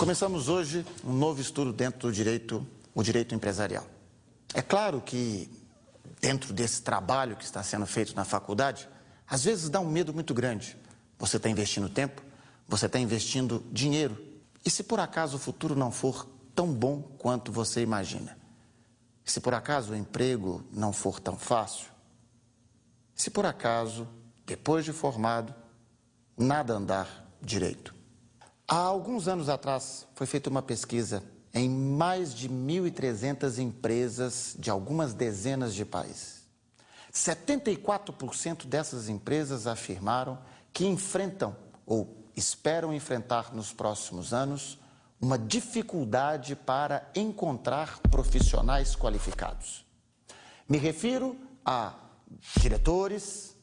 Começamos hoje um novo estudo dentro do direito, o direito empresarial. É claro que dentro desse trabalho que está sendo feito na faculdade, às vezes dá um medo muito grande. Você está investindo tempo, você está investindo dinheiro. E se por acaso o futuro não for tão bom quanto você imagina? Se por acaso o emprego não for tão fácil? Se por acaso, depois de formado, nada andar direito? Há alguns anos atrás foi feita uma pesquisa em mais de 1.300 empresas de algumas dezenas de países. 74% dessas empresas afirmaram que enfrentam ou esperam enfrentar nos próximos anos uma dificuldade para encontrar profissionais qualificados. Me refiro a diretores,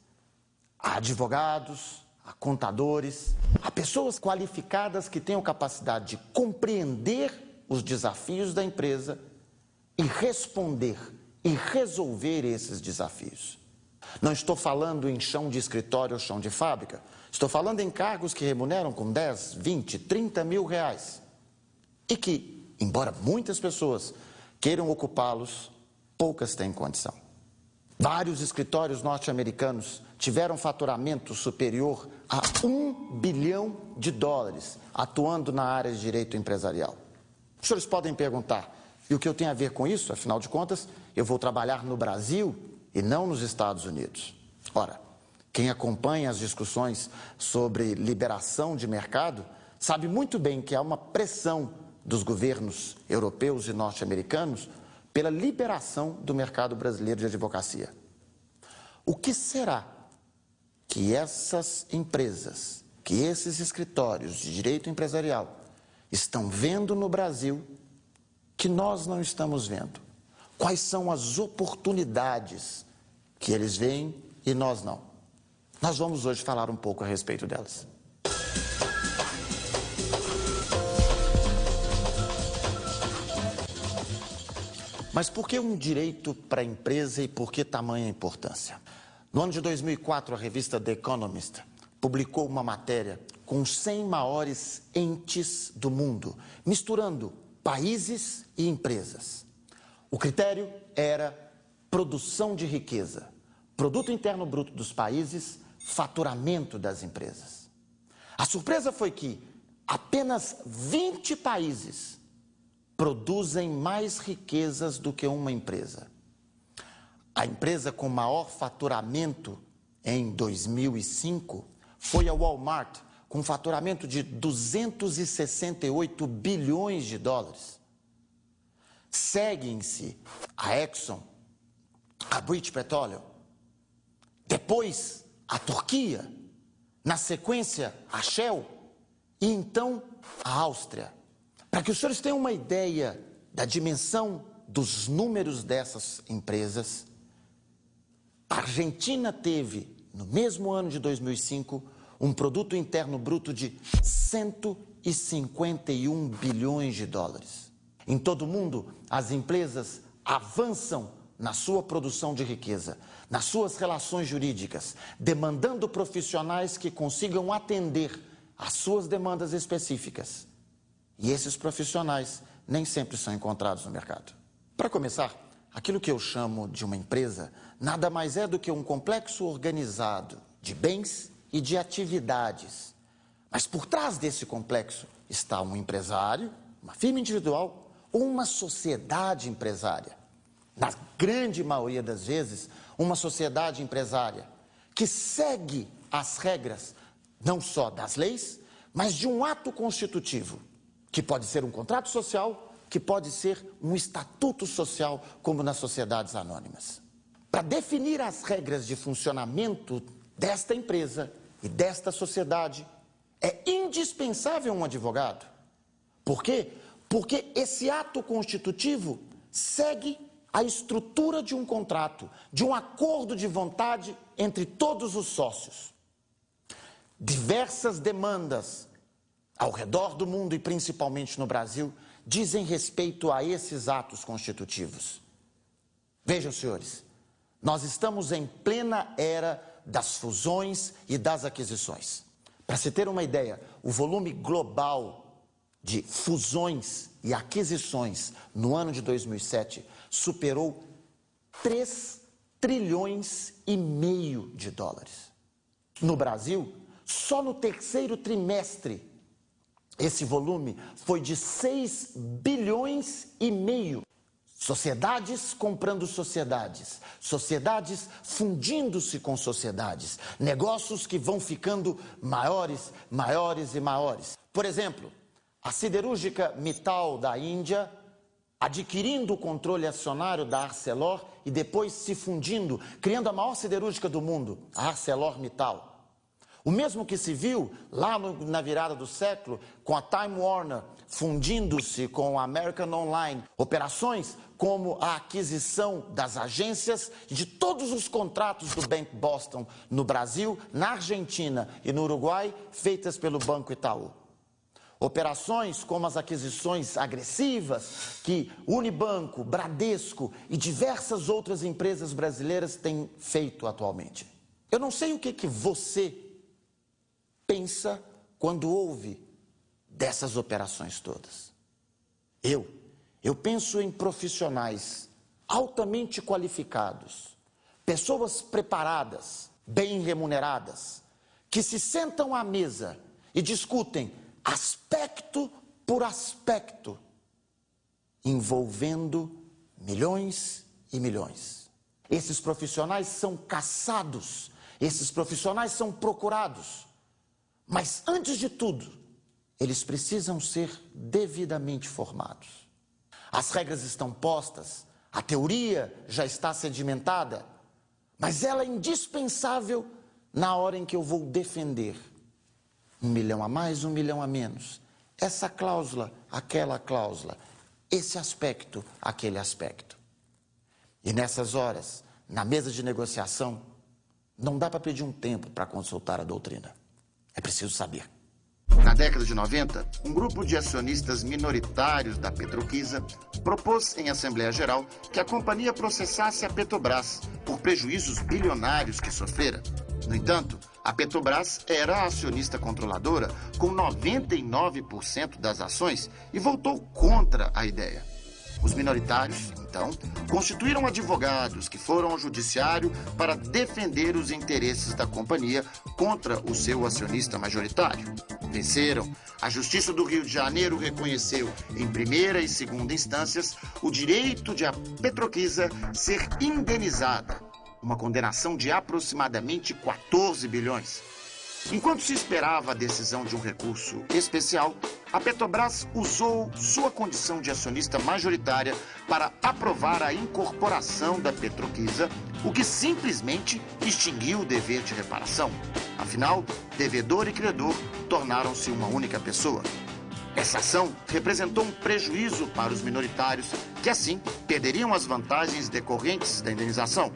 a advogados, a contadores, a pessoas qualificadas que tenham capacidade de compreender os desafios da empresa e responder e resolver esses desafios. Não estou falando em chão de escritório ou chão de fábrica, estou falando em cargos que remuneram com 10, 20, 30 mil reais e que, embora muitas pessoas queiram ocupá-los, poucas têm condição. Vários escritórios norte-americanos tiveram faturamento superior a $1 bilhão atuando na área de direito empresarial. Os senhores podem perguntar, e o que eu tenho a ver com isso? Afinal de contas, eu vou trabalhar no Brasil e não nos Estados Unidos. Ora, quem acompanha as discussões sobre liberação de mercado sabe muito bem que há uma pressão dos governos europeus e norte-americanos pela liberação do mercado brasileiro de advocacia. O que será que essas empresas, que esses escritórios de direito empresarial estão vendo no Brasil que nós não estamos vendo? Quais são as oportunidades que eles veem e nós não? Nós vamos hoje falar um pouco a respeito delas. Mas por que um direito para a empresa e por que tamanha importância? No ano de 2004, a revista The Economist publicou uma matéria com os 100 maiores entes do mundo, misturando países e empresas. O critério era produção de riqueza, produto interno bruto dos países, faturamento das empresas. A surpresa foi que apenas 20 países produzem mais riquezas do que uma empresa. A empresa com maior faturamento em 2005 foi a Walmart, com um faturamento de $268 bilhões. Seguem-se a Exxon, a British Petroleum, depois a Turquia, na sequência a Shell e então a Áustria. Para que os senhores tenham uma ideia da dimensão dos números dessas empresas, a Argentina teve, no mesmo ano de 2005, um produto interno bruto de $151 bilhões. Em todo o mundo, as empresas avançam na sua produção de riqueza, nas suas relações jurídicas, demandando profissionais que consigam atender às suas demandas específicas. E esses profissionais nem sempre são encontrados no mercado. Para começar, aquilo que eu chamo de uma empresa nada mais é do que um complexo organizado de bens e de atividades. Mas por trás desse complexo está um empresário, uma firma individual ou uma sociedade empresária. Na grande maioria das vezes, uma sociedade empresária que segue as regras não só das leis, mas de um ato constitutivo, que pode ser um contrato social, que pode ser um estatuto social, como nas sociedades anônimas. Para definir as regras de funcionamento desta empresa e desta sociedade, é indispensável um advogado. Por quê? Porque esse ato constitutivo segue a estrutura de um contrato, de um acordo de vontade entre todos os sócios. Diversas demandas ao redor do mundo e principalmente no Brasil, dizem respeito a esses atos constitutivos. Vejam, senhores, nós estamos em plena era das fusões e das aquisições. Para se ter uma ideia, o volume global de fusões e aquisições no ano de 2007 superou 3 trilhões e meio de dólares. No Brasil, só no terceiro trimestre, esse volume foi de 6 bilhões e meio. Sociedades comprando sociedades, sociedades fundindo-se com sociedades, negócios que vão ficando maiores, maiores e maiores. Por exemplo, a siderúrgica Mittal da Índia, adquirindo o controle acionário da Arcelor e depois se fundindo, criando a maior siderúrgica do mundo, a ArcelorMittal. O mesmo que se viu lá na virada do século com a Time Warner fundindo-se com a American Online. Operações como a aquisição das agências e de todos os contratos do Bank Boston no Brasil, na Argentina e no Uruguai, feitas pelo Banco Itaú. Operações como as aquisições agressivas que Unibanco, Bradesco e diversas outras empresas brasileiras têm feito atualmente. Eu não sei o que você pensa quando ouve dessas operações todas. Eu penso em profissionais altamente qualificados, pessoas preparadas, bem remuneradas, que se sentam à mesa e discutem aspecto por aspecto, envolvendo milhões e milhões. Esses profissionais são caçados, esses profissionais são procurados. Mas, antes de tudo, eles precisam ser devidamente formados. As regras estão postas, a teoria já está sedimentada, mas ela é indispensável na hora em que eu vou defender 1 milhão a mais, 1 milhão a menos. Essa cláusula, aquela cláusula, esse aspecto, aquele aspecto. E nessas horas, na mesa de negociação, não dá para pedir um tempo para consultar a doutrina. É preciso saber. Na década de 90, um grupo de acionistas minoritários da Petroquisa propôs em Assembleia Geral que a companhia processasse a Petrobras por prejuízos bilionários que sofrera. No entanto, a Petrobras era a acionista controladora com 99% das ações e votou contra a ideia. Os minoritários, então, constituíram advogados que foram ao judiciário para defender os interesses da companhia contra o seu acionista majoritário. Venceram. A Justiça do Rio de Janeiro reconheceu, em primeira e segunda instâncias, o direito de a Petroquisa ser indenizada. Uma condenação de aproximadamente 14 bilhões. Enquanto se esperava a decisão de um recurso especial, a Petrobras usou sua condição de acionista majoritária para aprovar a incorporação da Petroquisa, o que simplesmente extinguiu o dever de reparação. Afinal, devedor e credor tornaram-se uma única pessoa. Essa ação representou um prejuízo para os minoritários, que assim perderiam as vantagens decorrentes da indenização.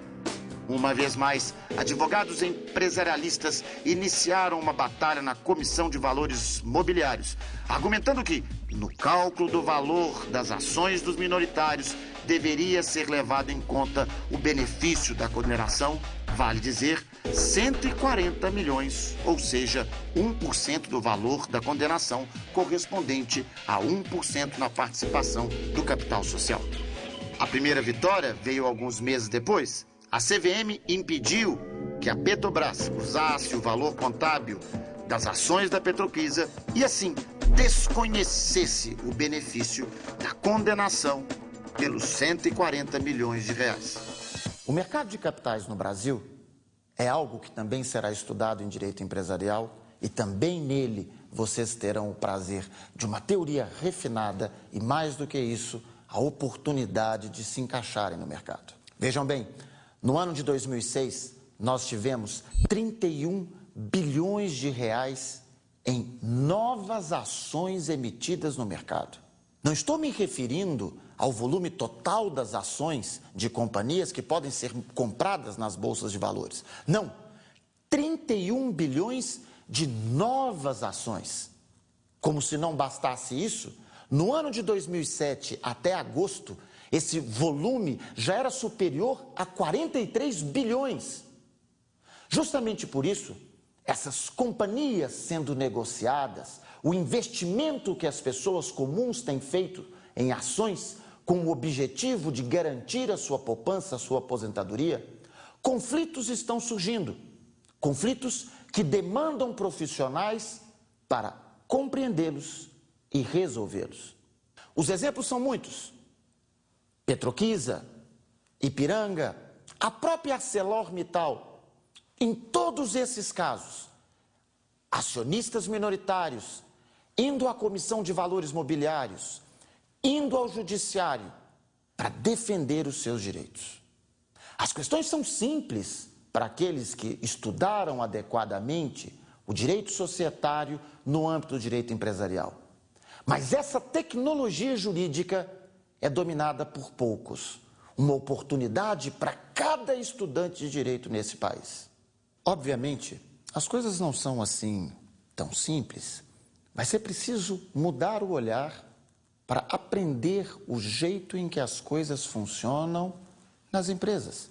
Uma vez mais, advogados empresarialistas iniciaram uma batalha na Comissão de Valores Mobiliários, argumentando que, no cálculo do valor das ações dos minoritários, deveria ser levado em conta o benefício da condenação, vale dizer, 140 milhões, ou seja, 1% do valor da condenação, correspondente a 1% na participação do capital social. A primeira vitória veio alguns meses depois. A CVM impediu que a Petrobras usasse o valor contábil das ações da Petroquisa e, assim, desconhecesse o benefício da condenação pelos 140 milhões de reais. O mercado de capitais no Brasil é algo que também será estudado em direito empresarial e também nele vocês terão o prazer de uma teoria refinada e, mais do que isso, a oportunidade de se encaixarem no mercado. Vejam bem, no ano de 2006, nós tivemos 31 bilhões de reais em novas ações emitidas no mercado. Não estou me referindo ao volume total das ações de companhias que podem ser compradas nas bolsas de valores. Não, 31 bilhões de novas ações. Como se não bastasse isso, no ano de 2007 até agosto, esse volume já era superior a 43 bilhões. Justamente por isso, essas companhias sendo negociadas, o investimento que as pessoas comuns têm feito em ações com o objetivo de garantir a sua poupança, a sua aposentadoria, conflitos estão surgindo. Conflitos que demandam profissionais para compreendê-los e resolvê-los. Os exemplos são muitos. Petroquisa, Ipiranga, a própria ArcelorMittal. Em todos esses casos, acionistas minoritários indo à Comissão de Valores Mobiliários, indo ao Judiciário para defender os seus direitos. As questões são simples para aqueles que estudaram adequadamente o direito societário no âmbito do direito empresarial. Mas essa tecnologia jurídica é dominada por poucos. Uma oportunidade para cada estudante de direito nesse país. Obviamente, as coisas não são assim tão simples. Vai ser preciso mudar o olhar para aprender o jeito em que as coisas funcionam nas empresas.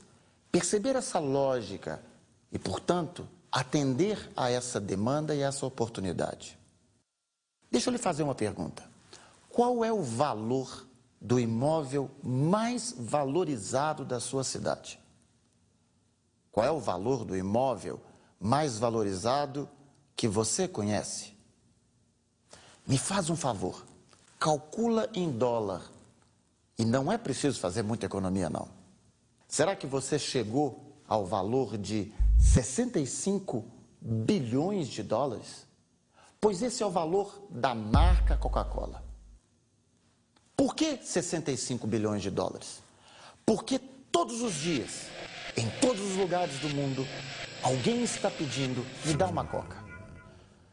Perceber essa lógica e, portanto, atender a essa demanda e essa oportunidade. Deixa eu lhe fazer uma pergunta. Qual é o valor do imóvel mais valorizado da sua cidade? Qual é o valor do imóvel mais valorizado que você conhece? Me faz um favor, calcula em dólar. E não é preciso fazer muita economia, não. Será que você chegou ao valor de 65 bilhões de dólares? Pois esse é o valor da marca Coca-Cola. Por que 65 bilhões de dólares? Porque todos os dias, em todos os lugares do mundo, alguém está pedindo, me dá uma Coca.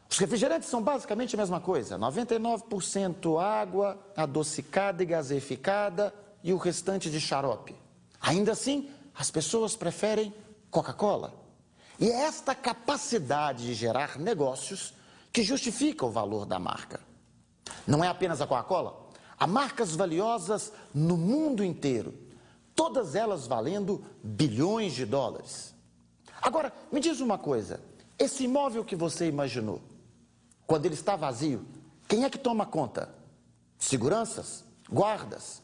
Os refrigerantes são basicamente a mesma coisa, 99% água adocicada e gaseificada e o restante de xarope. Ainda assim, as pessoas preferem Coca-Cola. E é esta capacidade de gerar negócios que justifica o valor da marca. Não é apenas a Coca-Cola. Há marcas valiosas no mundo inteiro, todas elas valendo bilhões de dólares. Agora, me diz uma coisa, esse imóvel que você imaginou, quando ele está vazio, quem é que toma conta? Seguranças? Guardas?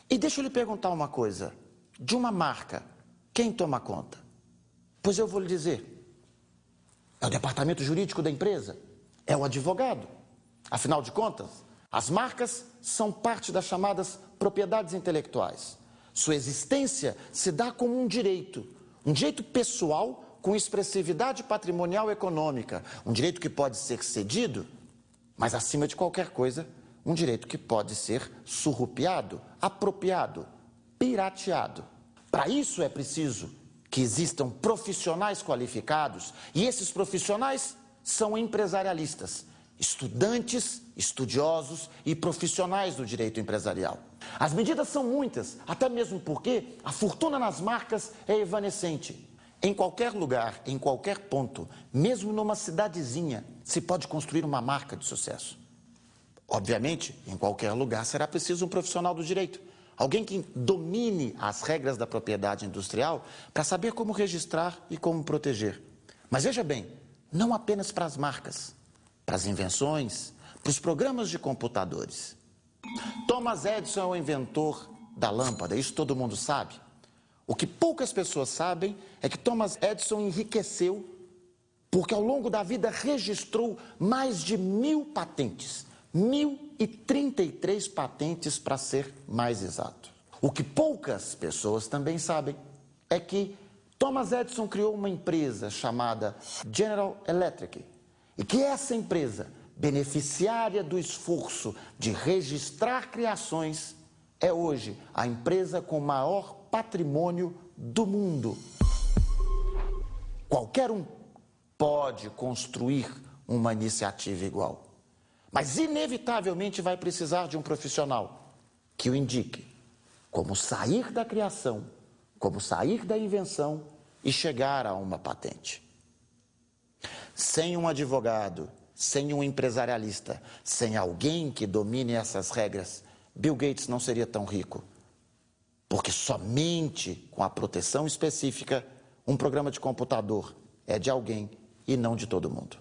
E deixa eu lhe perguntar uma coisa, de uma marca, quem toma conta? Pois eu vou lhe dizer, é o departamento jurídico da empresa, é o advogado. Afinal de contas, as marcas são parte das chamadas propriedades intelectuais. Sua existência se dá como um direito pessoal com expressividade patrimonial e econômica, um direito que pode ser cedido, mas acima de qualquer coisa, um direito que pode ser surrupiado, apropriado, pirateado. Para isso é preciso que existam profissionais qualificados e esses profissionais são empresarialistas, estudantes, estudiosos e profissionais do direito empresarial. As medidas são muitas, até mesmo porque a fortuna nas marcas é evanescente. Em qualquer lugar, em qualquer ponto, mesmo numa cidadezinha, se pode construir uma marca de sucesso. Obviamente, em qualquer lugar será preciso um profissional do direito, alguém que domine as regras da propriedade industrial para saber como registrar e como proteger. Mas veja bem, não apenas para as marcas, para as invenções, para os programas de computadores. Thomas Edison é o inventor da lâmpada, isso todo mundo sabe. O que poucas pessoas sabem é que Thomas Edison enriqueceu porque ao longo da vida registrou mais de 1000 patentes, 1033 patentes para ser mais exato. O que poucas pessoas também sabem é que Thomas Edison criou uma empresa chamada General Electric e que essa empresa, beneficiária do esforço de registrar criações, é hoje a empresa com maior patrimônio do mundo. Qualquer um pode construir uma iniciativa igual, mas inevitavelmente vai precisar de um profissional que o indique como sair da criação, como sair da invenção e chegar a uma patente. Sem um advogado, sem um empresarialista, sem alguém que domine essas regras, Bill Gates não seria tão rico. Porque somente com a proteção específica, um programa de computador é de alguém e não de todo mundo.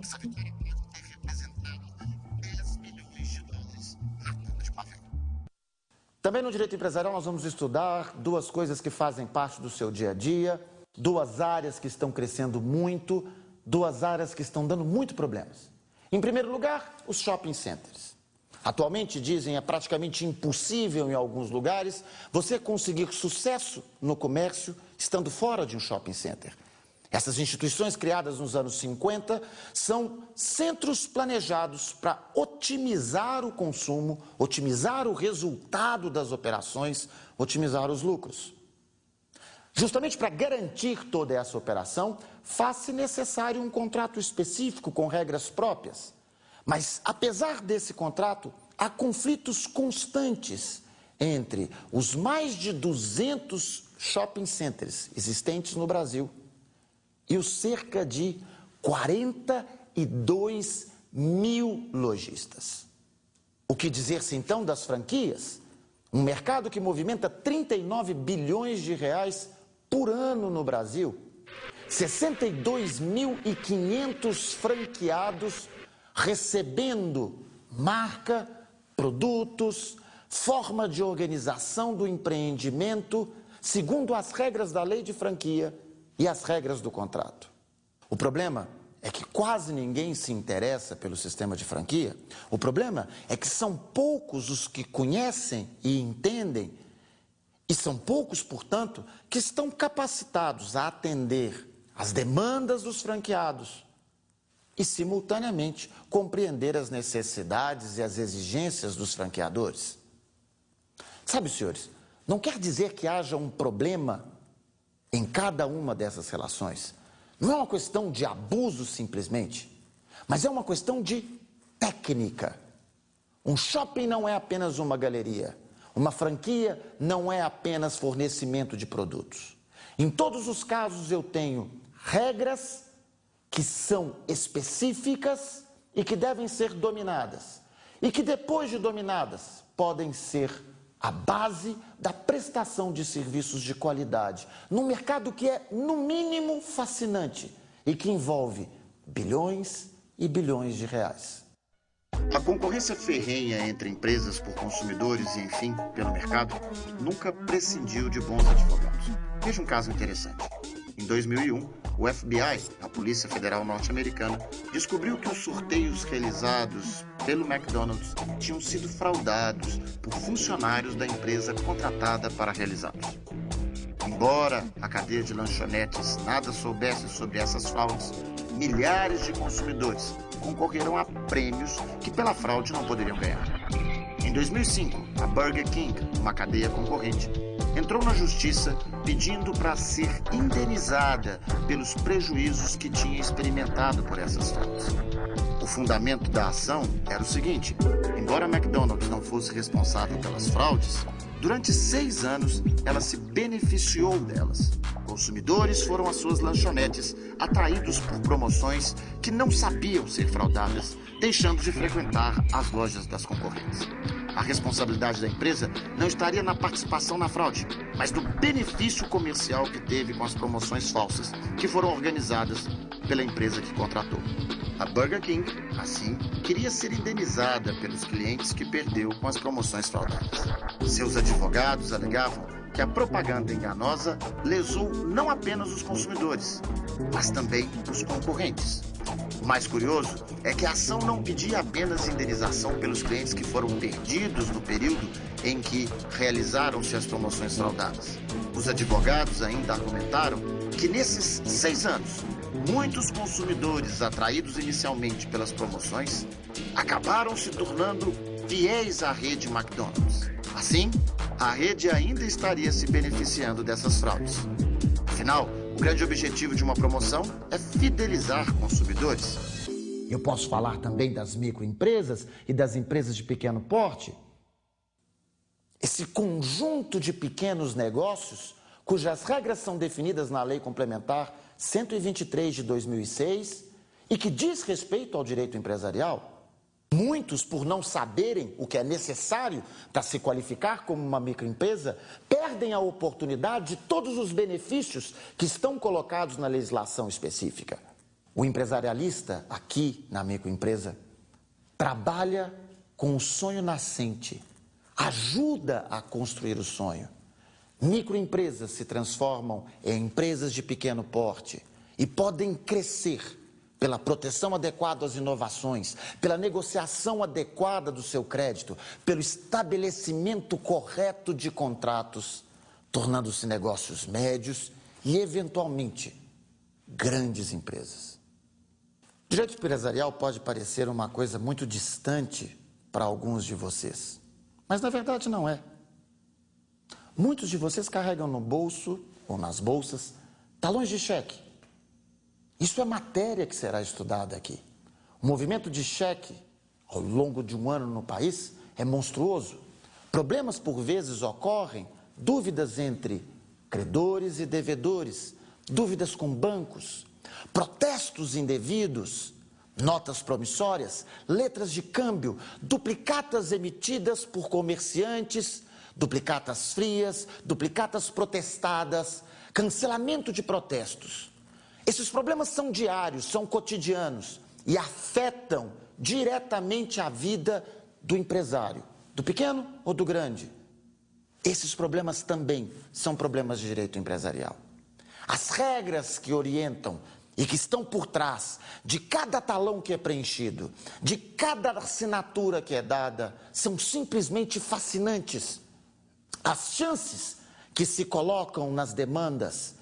Essa vitória pode ter representado $10 milhões na conta de Pavel. Também no direito empresarial nós vamos estudar duas coisas que fazem parte do seu dia a dia, duas áreas que estão crescendo muito, duas áreas que estão dando muito problemas. Em primeiro lugar, os shopping centers. Atualmente, dizem, é praticamente impossível em alguns lugares você conseguir sucesso no comércio estando fora de um shopping center. Essas instituições criadas nos anos 50 são centros planejados para otimizar o consumo, otimizar o resultado das operações, otimizar os lucros. Justamente para garantir toda essa operação, faz-se necessário um contrato específico com regras próprias. Mas, apesar desse contrato, há conflitos constantes entre os mais de 200 shopping centers existentes no Brasil e os cerca de 42 mil lojistas. O que dizer-se então das franquias? Um mercado que movimenta 39 bilhões de reais por ano no Brasil, 62.500 franqueados recebendo marca, produtos, forma de organização do empreendimento, segundo as regras da lei de franquia e as regras do contrato. O problema é que quase ninguém se interessa pelo sistema de franquia. O problema é que são poucos os que conhecem e entendem, e são poucos, portanto, que estão capacitados a atender às demandas dos franqueados e, simultaneamente, compreender as necessidades e as exigências dos franqueadores. Sabe, senhores, não quer dizer que haja um problema em cada uma dessas relações. Não é uma questão de abuso simplesmente, mas é uma questão de técnica. Um shopping não é apenas uma galeria. Uma franquia não é apenas fornecimento de produtos. Em todos os casos eu tenho regras que são específicas e que devem ser dominadas. E que depois de dominadas podem ser a base da prestação de serviços de qualidade, num mercado que é, no mínimo, fascinante e que envolve bilhões e bilhões de reais. A concorrência ferrenha entre empresas por consumidores e, enfim, pelo mercado, nunca prescindiu de bons advogados. Veja um caso interessante. Em 2001, o FBI, a Polícia Federal Norte-Americana, descobriu que os sorteios realizados pelo McDonald's tinham sido fraudados por funcionários da empresa contratada para realizá-los. Embora a cadeia de lanchonetes nada soubesse sobre essas fraudes, milhares de consumidores concorreram a prêmios que pela fraude não poderiam ganhar. Em 2005, a Burger King, uma cadeia concorrente, entrou na justiça pedindo para ser indenizada pelos prejuízos que tinha experimentado por essas fraudes. O fundamento da ação era o seguinte: embora a McDonald's não fosse responsável pelas fraudes, durante 6 anos ela se beneficiou delas. Consumidores foram às suas lanchonetes atraídos por promoções que não sabiam ser fraudadas, deixando de frequentar as lojas das concorrentes. A responsabilidade da empresa não estaria na participação na fraude, mas no benefício comercial que teve com as promoções falsas que foram organizadas pela empresa que contratou. A Burger King, assim, queria ser indenizada pelos clientes que perdeu com as promoções fraudadas. Seus advogados alegavam que a propaganda enganosa lesou não apenas os consumidores, mas também os concorrentes. O mais curioso é que a ação não pedia apenas indenização pelos clientes que foram perdidos no período em que realizaram-se as promoções fraudadas. Os advogados ainda argumentaram que nesses 6 anos, muitos consumidores atraídos inicialmente pelas promoções acabaram se tornando fiéis à rede McDonald's. Assim, a rede ainda estaria se beneficiando dessas fraudes. Afinal, o grande objetivo de uma promoção é fidelizar consumidores. Eu posso falar também das microempresas e das empresas de pequeno porte. Esse conjunto de pequenos negócios, cujas regras são definidas na Lei Complementar 123 de 2006 e que diz respeito ao direito empresarial. Muitos, por não saberem o que é necessário para se qualificar como uma microempresa, perdem a oportunidade de todos os benefícios que estão colocados na legislação específica. O empresarialista, aqui na microempresa, trabalha com o sonho nascente, ajuda a construir o sonho. Microempresas se transformam em empresas de pequeno porte e podem crescer pela proteção adequada às inovações, pela negociação adequada do seu crédito, pelo estabelecimento correto de contratos, tornando-se negócios médios e, eventualmente, grandes empresas. Direito empresarial pode parecer uma coisa muito distante para alguns de vocês, mas na verdade não é. Muitos de vocês carregam no bolso ou nas bolsas talões de cheque. Isso é matéria que será estudada aqui. O movimento de cheque ao longo de um ano no país é monstruoso. Problemas por vezes ocorrem, dúvidas entre credores e devedores, dúvidas com bancos, protestos indevidos, notas promissórias, letras de câmbio, duplicatas emitidas por comerciantes, duplicatas frias, duplicatas protestadas, cancelamento de protestos. Esses problemas são diários, são cotidianos e afetam diretamente a vida do empresário, do pequeno ou do grande. Esses problemas também são problemas de direito empresarial. As regras que orientam e que estão por trás de cada talão que é preenchido, de cada assinatura que é dada, são simplesmente fascinantes. As chances que se colocam nas demandas,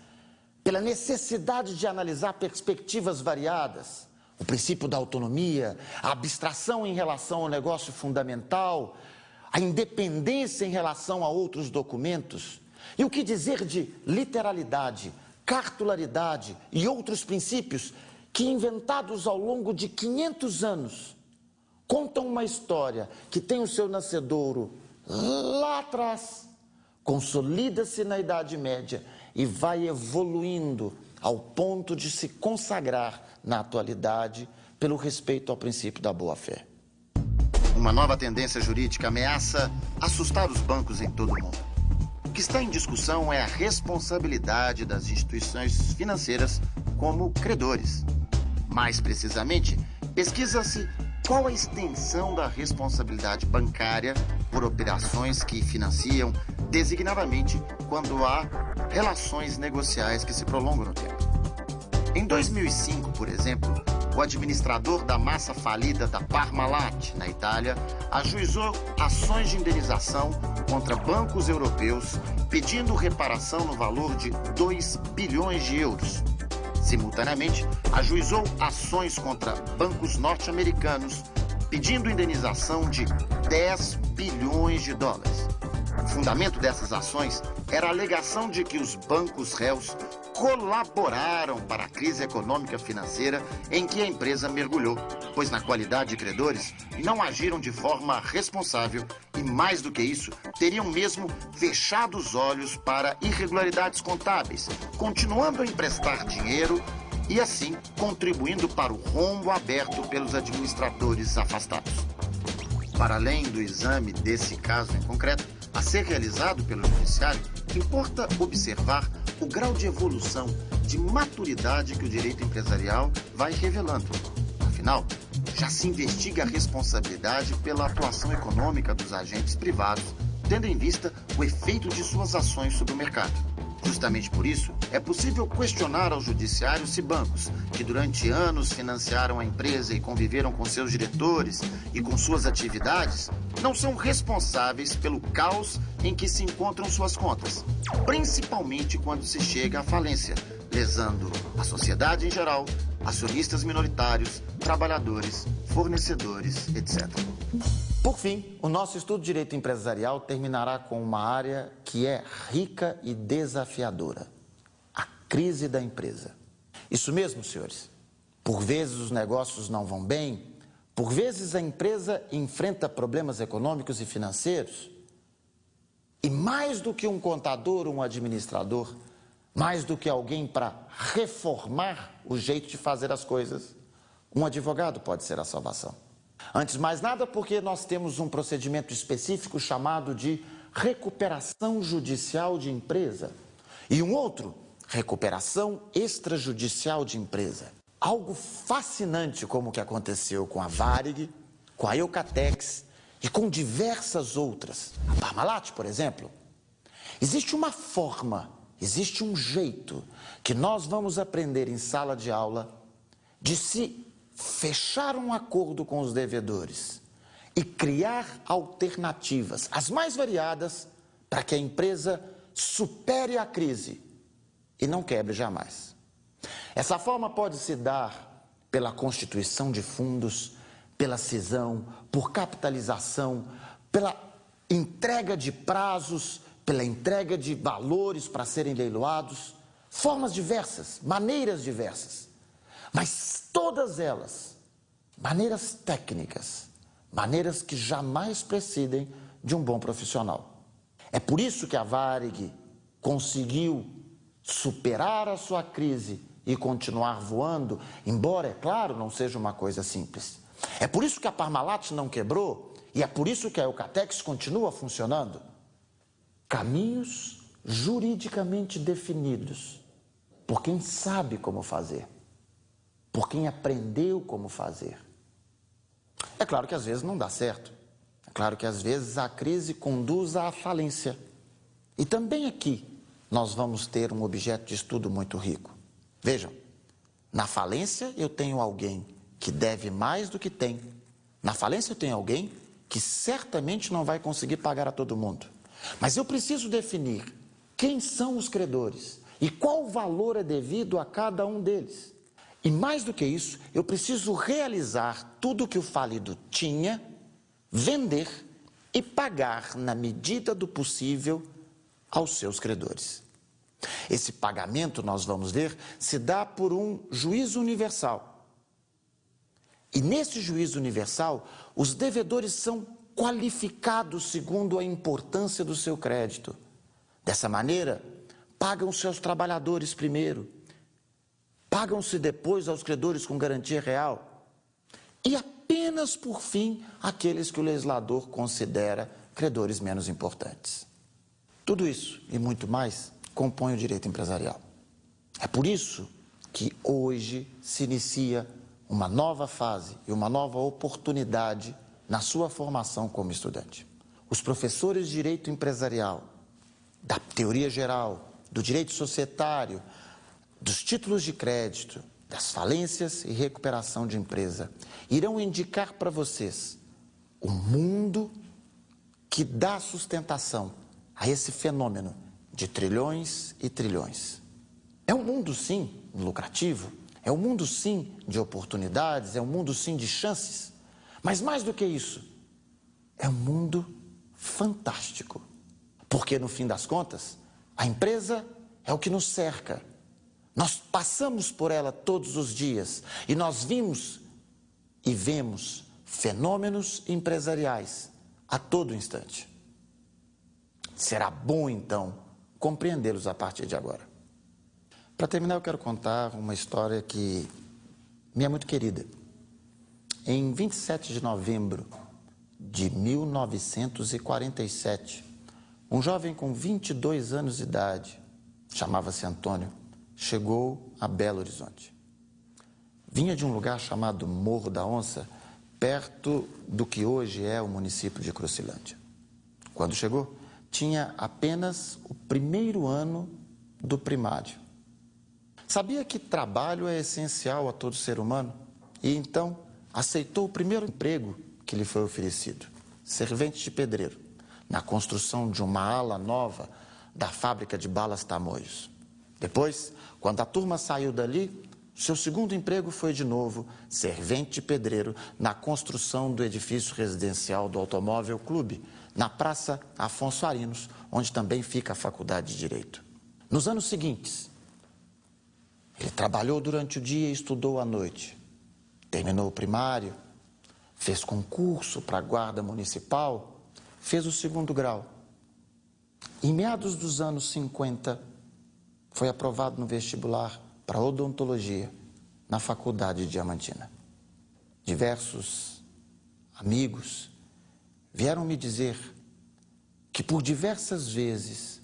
pela necessidade de analisar perspectivas variadas, o princípio da autonomia, a abstração em relação ao negócio fundamental, a independência em relação a outros documentos, e o que dizer de literalidade, cartularidade e outros princípios que, inventados ao longo de 500 anos, contam uma história que tem o seu nascedouro lá atrás, consolida-se na Idade Média e vai evoluindo ao ponto de se consagrar na atualidade pelo respeito ao princípio da boa-fé. Uma nova tendência jurídica ameaça assustar os bancos em todo o mundo. O que está em discussão é a responsabilidade das instituições financeiras como credores. Mais precisamente, pesquisa-se qual a extensão da responsabilidade bancária por operações que financiam designadamente quando há relações negociais que se prolongam no tempo. Em 2005, por exemplo, o administrador da massa falida da Parmalat, na Itália, ajuizou ações de indenização contra bancos europeus, pedindo reparação no valor de 2 bilhões de euros. Simultaneamente, ajuizou ações contra bancos norte-americanos, pedindo indenização de 10 bilhões de dólares. O fundamento dessas ações era a alegação de que os bancos réus colaboraram para a crise econômica financeira em que a empresa mergulhou, pois na qualidade de credores não agiram de forma responsável e, mais do que isso, teriam mesmo fechado os olhos para irregularidades contábeis, continuando a emprestar dinheiro e assim contribuindo para o rombo aberto pelos administradores afastados. Para além do exame desse caso em concreto, a ser realizado pelo Judiciário, importa observar o grau de evolução, de maturidade que o direito empresarial vai revelando. Afinal, já se investiga a responsabilidade pela atuação econômica dos agentes privados, tendo em vista o efeito de suas ações sobre o mercado. Justamente por isso, é possível questionar ao Judiciário se bancos, que durante anos financiaram a empresa e conviveram com seus diretores e com suas atividades, não são responsáveis pelo caos em que se encontram suas contas, principalmente quando se chega à falência, lesando a sociedade em geral, acionistas minoritários, trabalhadores, fornecedores, etc. Por fim, o nosso estudo de direito empresarial terminará com uma área que é rica e desafiadora: a crise da empresa. Isso mesmo, senhores. Por vezes os negócios não vão bem, por vezes a empresa enfrenta problemas econômicos e financeiros. E mais do que um contador ou um administrador, mais do que alguém para reformar o jeito de fazer as coisas, um advogado pode ser a salvação. Antes de mais nada, porque nós temos um procedimento específico chamado de recuperação judicial de empresa e um outro, recuperação extrajudicial de empresa. Algo fascinante como o que aconteceu com a Varig, com a Eucatex e com diversas outras. A Parmalat, por exemplo. Existe uma forma, existe um jeito que nós vamos aprender em sala de aula de se fechar um acordo com os devedores e criar alternativas, as mais variadas, para que a empresa supere a crise e não quebre jamais. Essa forma pode se dar pela constituição de fundos, pela cisão, por capitalização, pela entrega de prazos, pela entrega de valores para serem leiloados, formas diversas, maneiras diversas. Mas todas elas, maneiras técnicas, maneiras que jamais prescindem de um bom profissional. É por isso que a Varig conseguiu superar a sua crise e continuar voando, embora, é claro, não seja uma coisa simples. É por isso que a Parmalat não quebrou e é por isso que a Eucatex continua funcionando. Caminhos juridicamente definidos por quem sabe como fazer, por quem aprendeu como fazer. É claro que às vezes não dá certo. É claro que às vezes a crise conduz à falência. E também aqui nós vamos ter um objeto de estudo muito rico. Vejam, na falência eu tenho alguém que deve mais do que tem. Na falência eu tenho alguém que certamente não vai conseguir pagar a todo mundo. Mas eu preciso definir quem são os credores e qual valor é devido a cada um deles. E mais do que isso, eu preciso realizar tudo que o falido tinha, vender e pagar na medida do possível aos seus credores. Esse pagamento, nós vamos ver, se dá por um juízo universal. E nesse juízo universal, os devedores são qualificados segundo a importância do seu crédito. Dessa maneira, pagam seus trabalhadores primeiro, pagam-se depois aos credores com garantia real e apenas por fim aqueles que o legislador considera credores menos importantes. Tudo isso e muito mais compõe o direito empresarial. É por isso que hoje se inicia uma nova fase e uma nova oportunidade na sua formação como estudante. Os professores de direito empresarial, da teoria geral, do direito societário, dos títulos de crédito, das falências e recuperação de empresa, irão indicar para vocês o mundo que dá sustentação a esse fenômeno de trilhões e trilhões. É um mundo, sim, lucrativo, é um mundo, sim, de oportunidades, é um mundo, sim, de chances, mas mais do que isso, é um mundo fantástico. Porque, no fim das contas, a empresa é o que nos cerca. Nós passamos por ela todos os dias e nós vimos e vemos fenômenos empresariais a todo instante. Será bom, então, compreendê-los a partir de agora. Para terminar, eu quero contar uma história que me é muito querida. Em 27 de novembro de 1947, um jovem com 22 anos de idade, chamava-se Antônio, chegou a Belo Horizonte. Vinha de um lugar chamado Morro da Onça, perto do que hoje é o município de Crucilândia. Quando chegou, tinha apenas o primeiro ano do primário. Sabia que trabalho é essencial a todo ser humano e então aceitou o primeiro emprego que lhe foi oferecido, servente de pedreiro, na construção de uma ala nova da fábrica de balas Tamoios. Depois, quando a turma saiu dali, seu segundo emprego foi de novo servente de pedreiro na construção do edifício residencial do Automóvel Clube, na Praça Afonso Arinos, onde também fica a Faculdade de Direito. Nos anos seguintes, ele trabalhou durante o dia e estudou à noite. Terminou o primário, fez concurso para a Guarda Municipal, fez o segundo grau. Em meados dos anos 50, foi aprovado no vestibular para odontologia na Faculdade de Diamantina. Diversos amigos vieram me dizer que por diversas vezes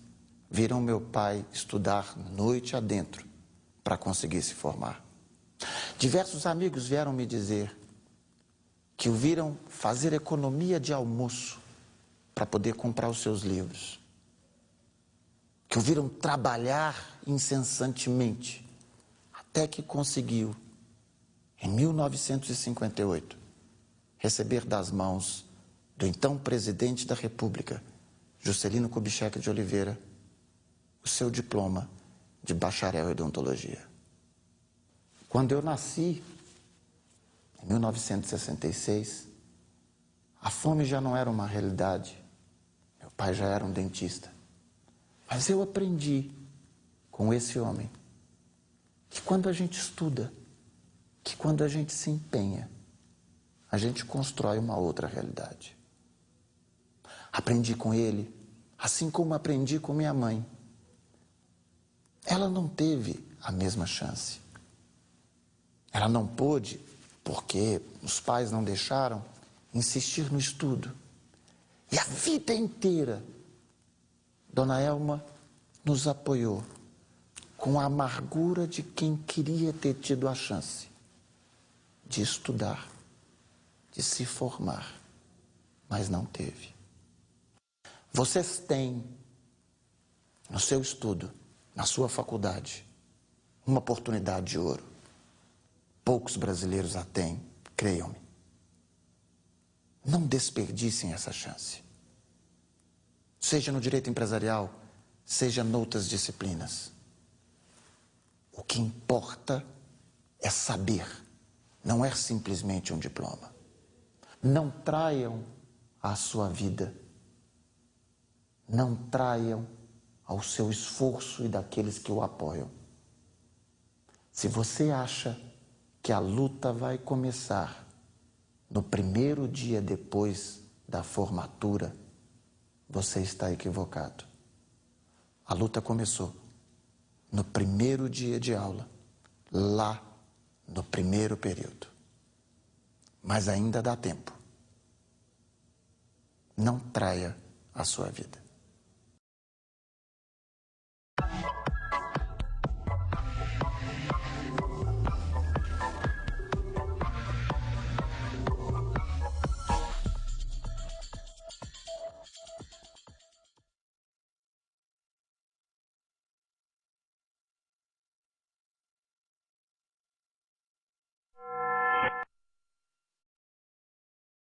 viram meu pai estudar noite adentro para conseguir se formar. Diversos amigos vieram me dizer que o viram fazer economia de almoço para poder comprar os seus livros. Que o viram trabalhar incessantemente até que conseguiu, em 1958, receber das mãos do então presidente da República, Juscelino Kubitschek de Oliveira, o seu diploma de bacharel em odontologia. Quando eu nasci, em 1966, a fome já não era uma realidade. Meu pai já era um dentista. Mas eu aprendi com esse homem que quando a gente estuda, que quando a gente se empenha, a gente constrói uma outra realidade. Aprendi com ele, assim como aprendi com minha mãe. Ela não teve a mesma chance. Ela não pôde, porque os pais não deixaram, insistir no estudo. E a vida inteira, Dona Elma nos apoiou com a amargura de quem queria ter tido a chance de estudar, de se formar, mas não teve. Vocês têm, no seu estudo, na sua faculdade, uma oportunidade de ouro. Poucos brasileiros a têm, creiam-me. Não desperdicem essa chance. Seja no direito empresarial, seja noutras disciplinas. O que importa é saber, não é simplesmente um diploma. Não traiam a sua vida. Não traiam ao seu esforço e daqueles que o apoiam. Se você acha que a luta vai começar no primeiro dia depois da formatura, você está equivocado. A luta começou no primeiro dia de aula, lá no primeiro período. Mas ainda dá tempo. Não traia a sua vida.